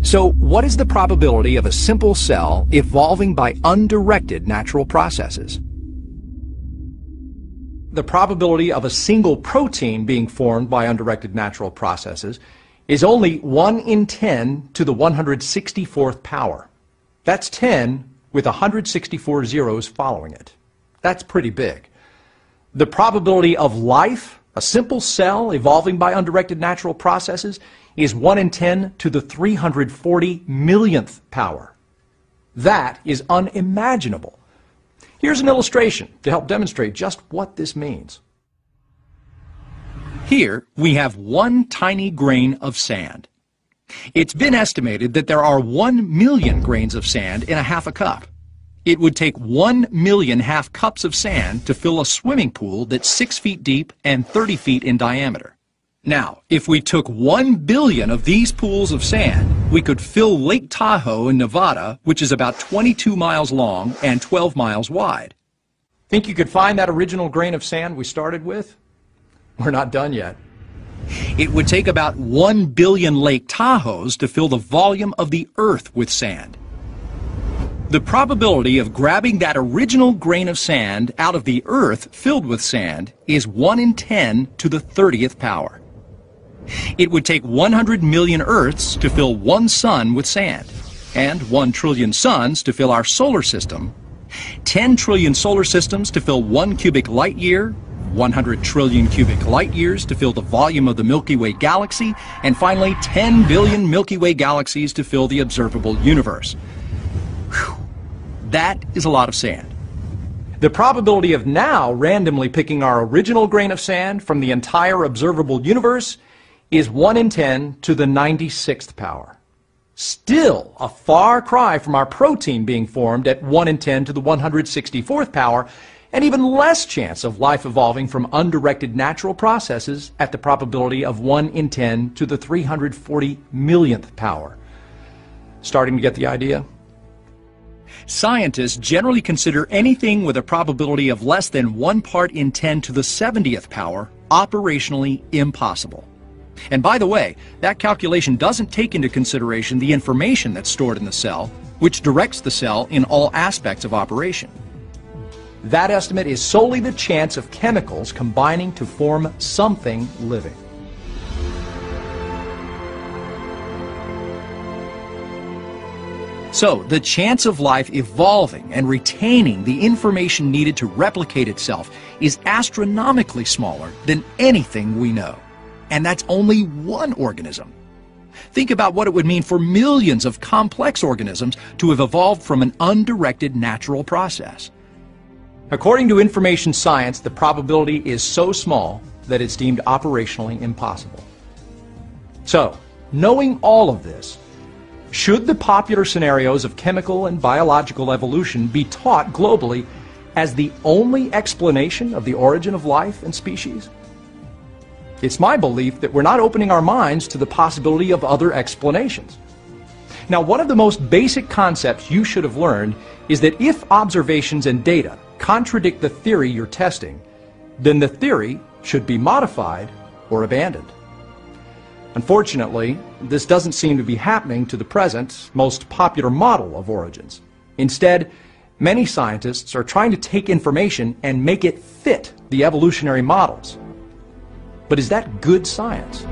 So, what is the probability of a simple cell evolving by undirected natural processes? The probability of a single protein being formed by undirected natural processes is only 1 in 10 to the 164th power. That's 10 with 164 zeros following it. That's pretty big. The probability of life, a simple cell evolving by undirected natural processes, is 1 in 10 to the 340 millionth power. That is unimaginable. Here's an illustration to help demonstrate just what this means. Here we have one tiny grain of sand. It's been estimated that there are 1 million grains of sand in a half a cup. It would take 1 million half cups of sand to fill a swimming pool that's 6 feet deep and 30 feet in diameter. Now, if we took 1 billion of these pools of sand, we could fill Lake Tahoe in Nevada, which is about 22 miles long and 12 miles wide. Think you could find that original grain of sand we started with? We're not done yet. It would take about 1 billion Lake Tahoes to fill the volume of the Earth with sand. The probability of grabbing that original grain of sand out of the Earth filled with sand is 1 in 10 to the 30th power. It would take 100 million Earths to fill 1 sun with sand, and 1 trillion suns to fill our solar system, 10 trillion solar systems to fill 1 cubic light year, 100 trillion cubic light years to fill the volume of the Milky Way galaxy, and finally 10 billion Milky Way galaxies to fill the observable universe. Whew. That is a lot of sand. The probability of now randomly picking our original grain of sand from the entire observable universe is 1 in 10 to the 96th power. Still a far cry from our protein being formed at 1 in 10 to the 164th power, and even less chance of life evolving from undirected natural processes at the probability of 1 in 10 to the 340 millionth power. Starting to get the idea? Scientists generally consider anything with a probability of less than 1 part in 10 to the 70th power operationally impossible. And by the way, that calculation doesn't take into consideration the information that's stored in the cell, which directs the cell in all aspects of operation. That estimate is solely the chance of chemicals combining to form something living. So, the chance of life evolving and retaining the information needed to replicate itself is astronomically smaller than anything we know. And that's only one organism. Think about what it would mean for millions of complex organisms to have evolved from an undirected natural process. According to information science, the probability is so small that it's deemed operationally impossible. So, knowing all of this, should the popular scenarios of chemical and biological evolution be taught globally as the only explanation of the origin of life and species? It's my belief that we're not opening our minds to the possibility of other explanations. Now, one of the most basic concepts you should have learned is that if observations and data contradict the theory you're testing, then the theory should be modified or abandoned. Unfortunately, this doesn't seem to be happening to the present, most popular model of origins. Instead, many scientists are trying to take information and make it fit the evolutionary models. But is that good science?